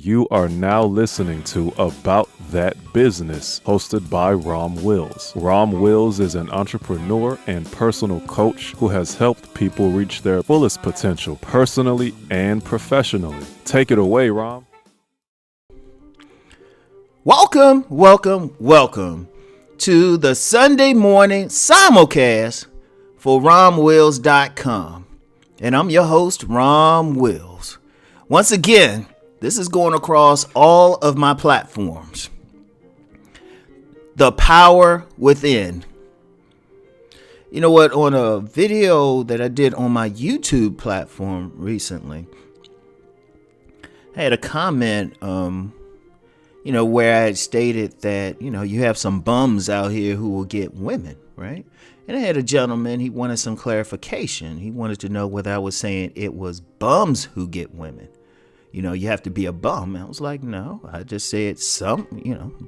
You are now listening to About That Business, hosted by Rom Wills. Rom Wills is an entrepreneur and personal coach who has helped people reach their fullest potential personally and professionally. Take it away, Rom. Welcome to the Sunday morning simulcast for RomWills.com. And I'm your host, Rom Wills. Once again, this is going across all of my platforms. The power within. You know what? On a video that I did on my YouTube platform recently, I had a comment, where I had stated that, you have some bums out here who will get women, right? And I had a gentleman, he wanted some clarification. He wanted to know whether I was saying it was bums who get women. You have to be a bum. I was like, no, I just said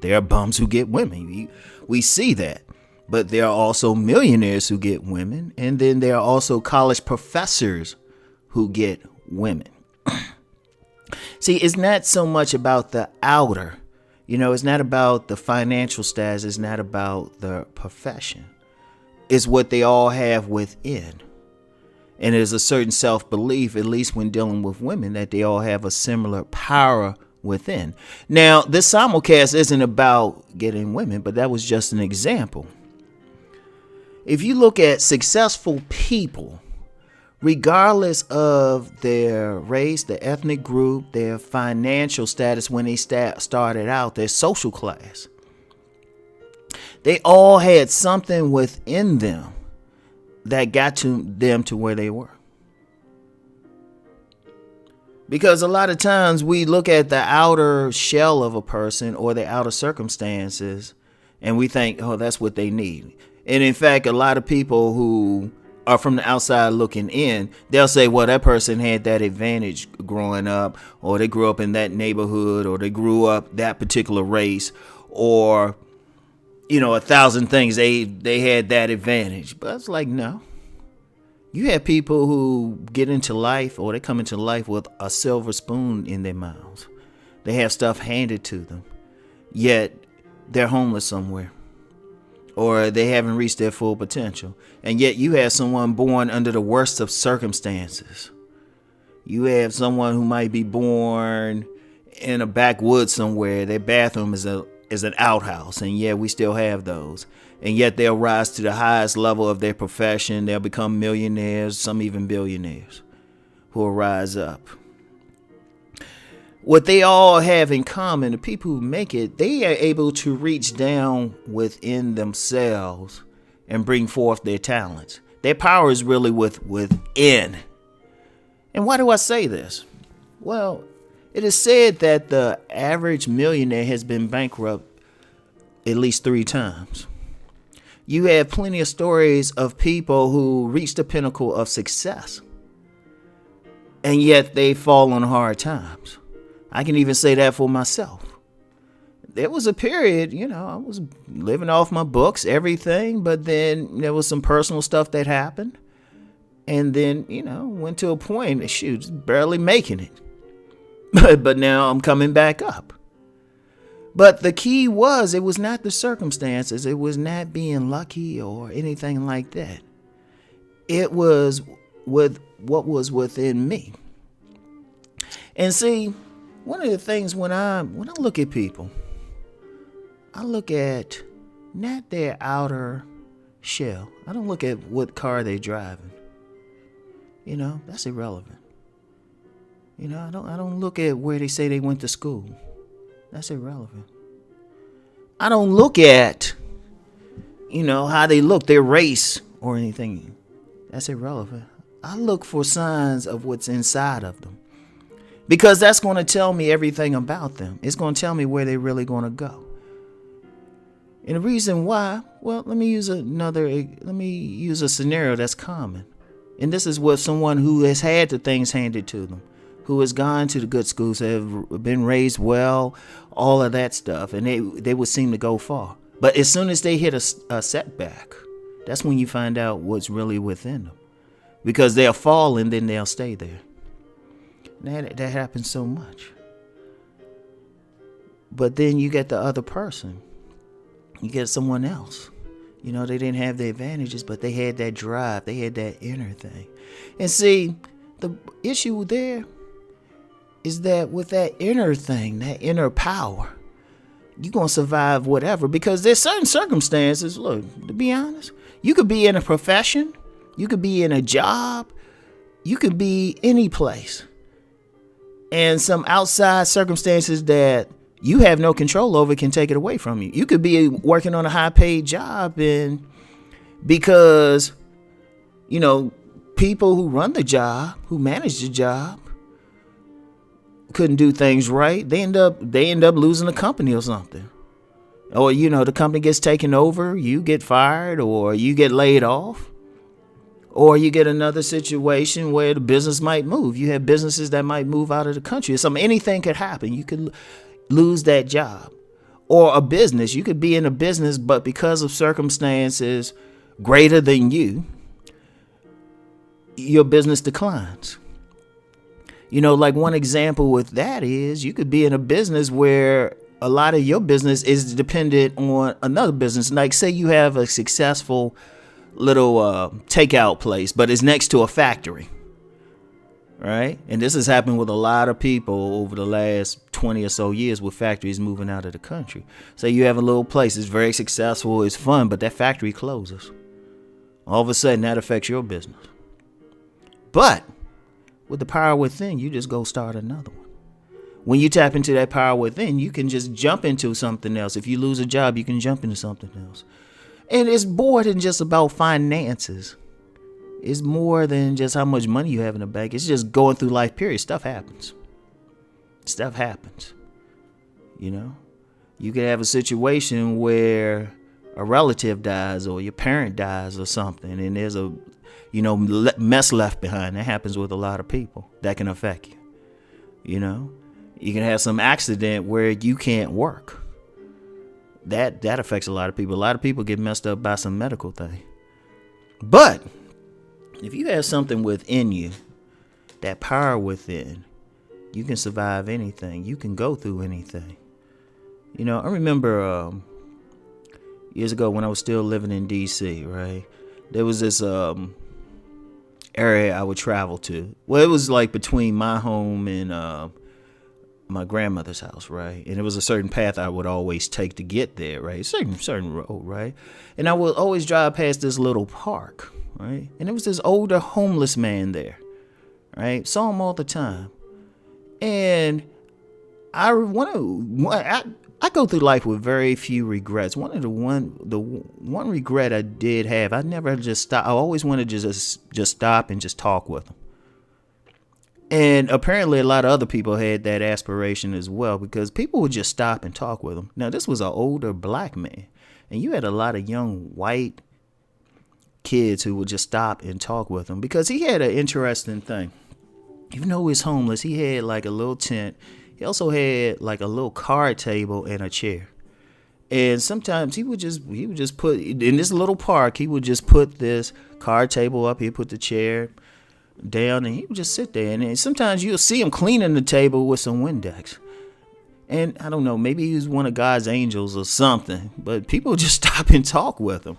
there are bums who get women. We see that. But there are also millionaires who get women. And then there are also college professors who get women. See, it's not so much about the outer. It's not about the financial status. It's not about the profession. It's what they all have within. And there's a certain self-belief, at least when dealing with women, that they all have a similar power within. Now, this simulcast isn't about getting women, but that was just an example. If you look at successful people, regardless of their race, their ethnic group, their financial status when they started out, their social class, they all had something within them that got to them to where they were. Because a lot of times we look at the outer shell of a person or the outer circumstances and we think, oh, that's what they need. And in fact, a lot of people who are from the outside looking in, they'll say, well, that person had that advantage growing up, or they grew up in that neighborhood, or they grew up that particular race, or 1,000 things. They had that advantage. But it's like, no. You have people who get into life, or they come into life with a silver spoon in their mouths. They have stuff handed to them, yet they're homeless somewhere, or they haven't reached their full potential. And yet you have someone born under the worst of circumstances. You have someone who might be born in a backwoods somewhere. Their bathroom is an outhouse, and yet we still have those. And yet they'll rise to the highest level of their profession. They'll become millionaires, some even billionaires, who will rise up. What they all have in common, the people who make it, they are able to reach down within themselves and bring forth their talents. Their power is really within. And why do I say this? Well, it is said that the average millionaire has been bankrupt at least 3 times. You have plenty of stories of people who reach the pinnacle of success, and yet they fall on hard times. I can even say that for myself. There was a period, I was living off my books, everything, but then there was some personal stuff that happened. And then, went to a point, barely making it. But now I'm coming back up. But the key was, it was not the circumstances. It was not being lucky or anything like that. It was with what was within me. And see, one of the things when I look at people, I look at not their outer shell. I don't look at what car they're driving. That's irrelevant. I don't look at where they say they went to school. That's irrelevant. I don't look at, how they look, their race or anything. That's irrelevant. I look for signs of what's inside of them, because that's going to tell me everything about them. It's going to tell me where they're really going to go. And the reason why, well, let me use a scenario that's common. And this is with someone who has had the things handed to them, who has gone to the good schools, have been raised well, all of that stuff, and they would seem to go far. But as soon as they hit a setback, that's when you find out what's really within them. Because they'll fall and then they'll stay there. That happens so much. But then you get the other person. You get someone else. You know, they didn't have the advantages, but they had that drive. They had that inner thing. And see, the issue there is that with that inner thing, that inner power, you're going to survive whatever. Because there's certain circumstances, look, to be honest, you could be in a profession, you could be in a job, you could be any place. And some outside circumstances that you have no control over can take it away from you. You could be working on a high paid job, and because, you know, people who run the job, who manage the job, couldn't do things right, they end up losing the company or something. Or, you know, the company gets taken over, you get fired, or you get laid off. Or you get another situation where the business might move. You have businesses that might move out of the country. Anything could happen. You could lose that job. Or a business. You could be in a business, but because of circumstances greater than you, your business declines. You know, like one example with that is you could be in a business where a lot of your business is dependent on another business. Like say you have a successful little takeout place, but it's next to a factory, right? And this has happened with a lot of people over the last 20 or so years with factories moving out of the country. Say you have a little place, it's very successful, it's fun, but that factory closes. All of a sudden that affects your business. But with the power within, you just go start another one. When you tap into that power within, you can just jump into something else. If you lose a job, you can jump into something else. And it's more than just about finances. It's more than just how much money you have in the bank. It's just going through life, period. Stuff happens. Stuff happens. You know? You could have a situation where a relative dies or your parent dies or something, and there's a, you know, mess left behind. That happens with a lot of people. That can affect you. You know? You can have some accident where you can't work. That affects a lot of people. A lot of people get messed up by some medical thing. But if you have something within you, that power within, you can survive anything. You can go through anything. You know, I remember years ago when I was still living in D.C., right? There was this area I would travel to. Well, it was like between my home and my grandmother's house, right? And it was a certain path I would always take to get there, right? Certain road, right? And I would always drive past this little park, right? And there was this older homeless man there, right? Saw him all the time. And I go through life with very few regrets. The one regret I did have, I never just stopped. I always wanted to just stop and just talk with him. And apparently a lot of other people had that aspiration as well, because people would just stop and talk with him. Now, this was an older black man, and you had a lot of young white kids who would just stop and talk with him, because he had an interesting thing. Even though he was homeless, he had like a little tent. He also had like a little card table and a chair. And sometimes he would just put, in this little park, he would just put this card table up. He'd put the chair down, and he would just sit there. And sometimes you'll see him cleaning the table with some Windex. And I don't know, maybe he was one of God's angels or something, but people would just stop and talk with him,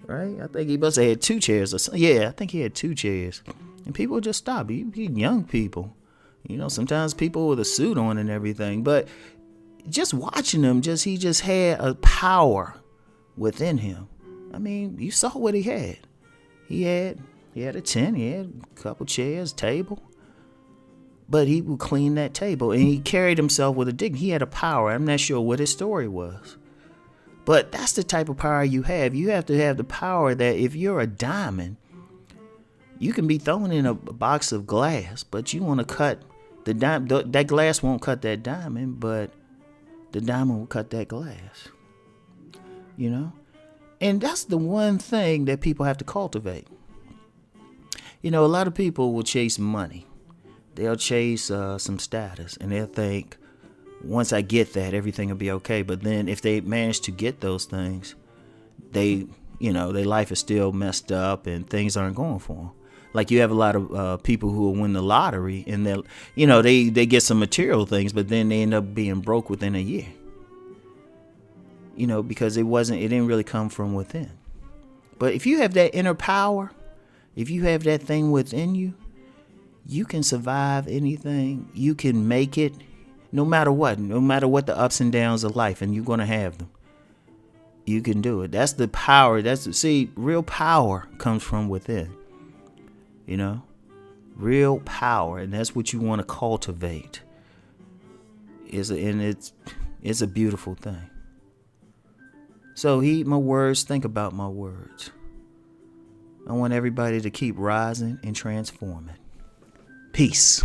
right? I think he must have had 2 chairs or something. Yeah, I think he had 2 chairs. And people would just stop. Young people, you know, sometimes people with a suit on and everything. But just watching him, he just had a power within him. I mean, you saw what he had. He had a tent, he had a couple chairs, table. But he would clean that table, and he carried himself with a dignity. He had a power. I'm not sure what his story was. But that's the type of power you have. You have to have the power that if you're a diamond, you can be thrown in a box of glass, but you want to cut the diamond. That glass won't cut that diamond, but the diamond will cut that glass. You know? And that's the one thing that people have to cultivate. You know, a lot of people will chase money. They'll chase some status, and they'll think, once I get that, everything will be okay. But then if they manage to get those things, their life is still messed up and things aren't going for them. Like you have a lot of people who will win the lottery, and they get some material things, but then they end up being broke within a year. because it didn't really come from within. But if you have that inner power, if you have that thing within you, you can survive anything. You can make it no matter what the ups and downs of life, and you're going to have them. You can do it. That's the power. Real power comes from within. Real power, and that's what you want to cultivate. It's a beautiful thing. So heed my words, think about my words. I want everybody to keep rising and transforming. Peace.